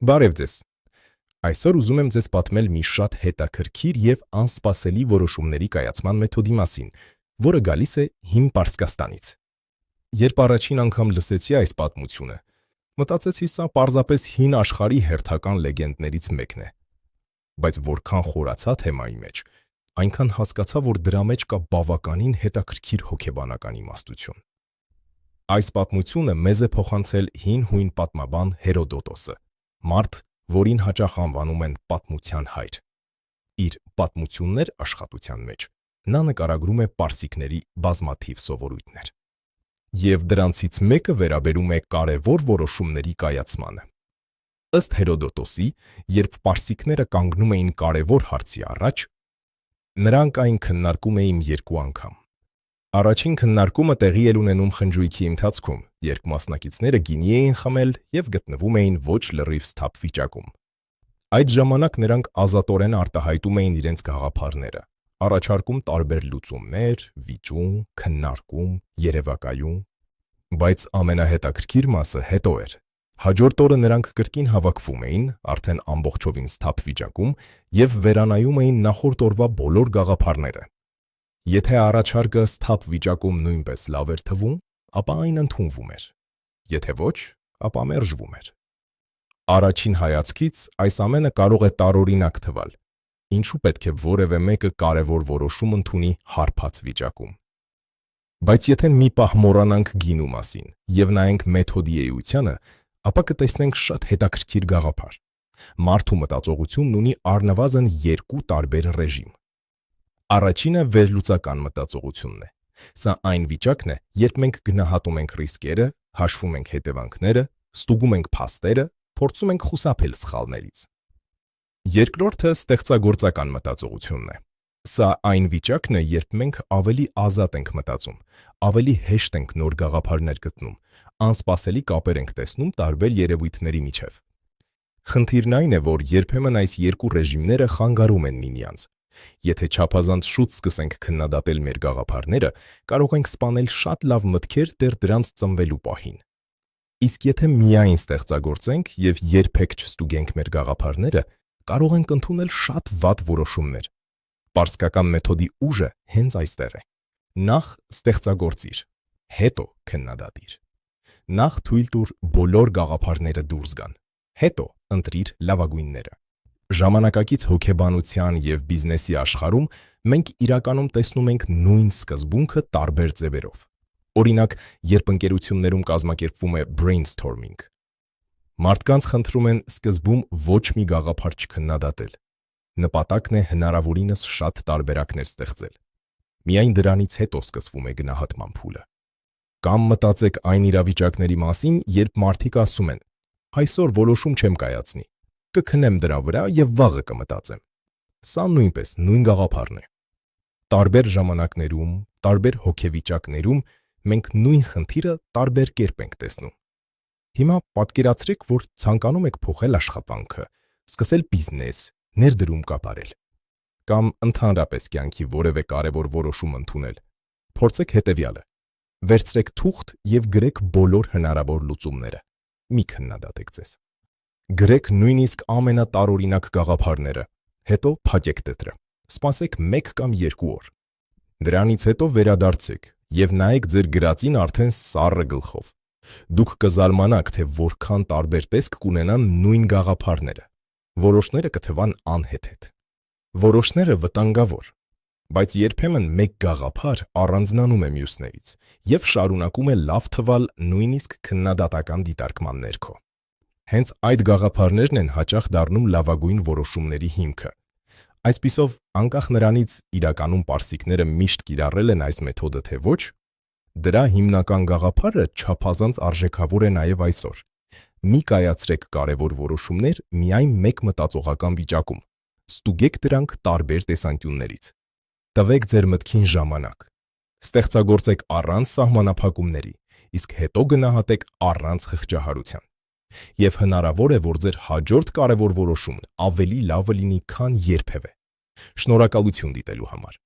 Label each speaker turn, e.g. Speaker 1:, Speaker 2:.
Speaker 1: Բարև ձեզ։ Այսօր ուզում եմ ձեզ պատմել մի շատ հետաքրքիր և անսպասելի որոշումների կայացման մեթոդի մասին, որը գալիս է Հին Պարսկաստանից։ Երբ առաջին անգամ լսեցի այս պատմությունը, մտածեցի սա պարզապես հին աշխարհի հերթական լեգենդներից մեկն է։ Բայց որքան խորացա թեմայի մեջ, այնքան հասկացա, որ դրա մեջ կա բավականին հետաքրքիր հոգեբանական իմաստություն։ Այս պատմությունը մեզ է փոխանցել հին հույն պատմաբան Հերոդոտոսը, մարդ, որին հաճախ անվանում են պատմության հայր։ Իր «Պատմություններ» աշխատության մեջ նա նկարագրում է պարսիկների բազմաթիվ սովորույթներ։ Եվ դրանցից մեկը վերաբերում է կարևոր որոշումների կայացմանը։ Ըստ Հերոդոտոսի, երբ պարսիկները կանգնում էին կարևոր հարցի առաջ, նրանք այն քննարկում էին երկու անգամ։ Առաջին քննարկումը տեղի էր ունենում խնջույքի ընթացքում, երբ մասնակիցները գինի էին խմել և գտնվում էին ոչ լրիվ սթափ վիճակում։ Այդ ժամանակ նրանք ազատորեն արտահայտում էին իրենց գաղափարները, առաջարկում տարբեր լուծումներ, վիճում, քննարկում, երևակայում։ Բայց ամենահետաքրքիր մասը հետո էր։ Հաջորդ օրը նրանք կրկին հավաքվում էին, արդեն ամբողջովին սթափ վիճակում, և վերանայում էին նախորդ օրվա բոլոր գաղափարները։ Եթե առաջարկը սթափ վիճակում նույնպես լավ էր թվում, ապա այն ընդունվում էր։ Եթե ոչ, ապա մերժվում էր։ Առաջին հայացքից այս ամենը կարող է տարօրինակ թվալ։ Ինչու պետք է որևէ մեկը կարևոր որոշում ընդունի հարբած վիճակում։ Բայց եթե մի պահ մոռանանք գինու մասին և նայենք մեթոդի էությանը, ապա կտեսնենք շատ հետաքրքիր գաղափար։ Մարդու մտածողությունն ունի առնվազն երկու տարբեր ռեժիմ։ Առաջինը վերլուծական մտածողությունն է։ Սա այն վիճակն է, երբ մենք գնահատում ենք ռիսկերը, հաշվում ենք հետևանքները, ստուգում ենք փաստերը, փորձում ենք խուսափել սխալներից։ Երկրորդը ստեղծագործական մտածողությունն է։ Սա այն վիճակն է, երբ մենք ավելի ազատ ենք մտածում, ավելի հեշտ ենք նոր գաղափարներ գտնում, անսպասելի կապեր ենք տեսնում տարբեր երևույթների միջև։ Խնդիրն այն է, որ երբեմն այս երկու ռեժիմները խանգարում են միմյանց։ Եթե չափազանց շուտ սկսենք քննադատել մեր գաղափարները, կարող ենք սպանել շատ լավ մտքեր դեռ դրանց ծնվելու պահին։ Իսկ եթե միայն ստեղծագործենք և երբեք չստուգենք մեր գաղափարները, կարող ենք ընդունել շատ վատ որոշումներ։ Պարսկական մեթոդի ուժը հենց այստեղ է։ Նախ ստեղծագործիր, հետո քննադատիր։ Նախ թույլ տուր բոլոր գաղափարները դուրս գան, հետո ընտրիր լավագույնները։ Ժամանակակից հոգեբանության և բիզնեսի աշխարհում մենք իրականում տեսնում ենք նույն սկզբունքը տարբեր ձևերով։ Օրինակ, երբ ընկերություններում կազմակերպվում է brainstorming։ Մարդկանց խնդրում են սկզբում ոչ մի գաղափար չքննադատել։ Նպատակն է հնարավորինս շատ տարբերակներ ստեղծել։ Միայն դրանից հետո սկսվում է գնահատման փուլը։ Կամ մտածեք այն իրավիճակների մասին, երբ մարդիկ ասում են. «Այսօր որոշում չեմ կայացնի, կքննեմ դրա վրա և վաղը կմտածեմ»։ Սա նույնպես նույն գաղափարն է։ Տարբեր ժամանակներում, տարբեր հոգեվիճակներում մենք նույն խնդիրը տարբեր կերպ ենք տեսնում։ Հիմա պատկերացրեք, որ ցանկանում եք փոխել աշխատանքը, սկսել բիզնես, ներդրում կատարել, կամ ընդհանրապես կյանքի որևէ կարևոր որոշում ընդունել։ Փորձեք հետևյալը. վերցրեք թուղթ և գրեք բոլոր հնարավոր լուծումները։ Մի քննադատեք ձեզ։ Գրեք նույնիսկ ամենատարօրինակ գաղափարները, հետո փակեք դեպրը։ Սպասեք 1 կամ 2 օր։ Դրանից հետո վերադարձեք և նայեք ձեր գրածին արդեն սառը գլխով։ Դուք կզարմանաք, թե որքան տարբեր տեսք կունենան նույն գաղափարները։ Որոշները կթվան անհեթեթ։ Որոշները վտանգավոր։ Բայց երբեմն մեկ գաղափար առանձնանում է մյուսներից և շարունակում է լավ թվալ նույնիսկ քննադատական դիտարկման ներքո։ Հենց այդ գաղափարներն են հաճախ դառնում լավագույն որոշումների հիմքը։ Այսպիսով, անկախ նրանից իրականում պարսիկները միշտ կիրառել են այս մեթոդը թե ոչ, դրա հիմնական գաղափարը չափազանց արժեքավոր է նաև այսօր։ Մի կայացրեք կարևոր որոշումներ միայն մեկ մտածողական վիճակում։ Ստուգեք դրանք տարբեր տեսանկյուններից։ Տվեք ձեր մտքին ժամանակ։ Ստեղծագործեք առանց սահմանափակումների, իսկ հետո գնահատեք առանց խղճահարության։ Եվ հնարավոր է, որ ձեր հաջորդ կարևոր որոշումն ավելի լավը լինի, քան երբևէ։ Շնորհակալություն դիտելու համար։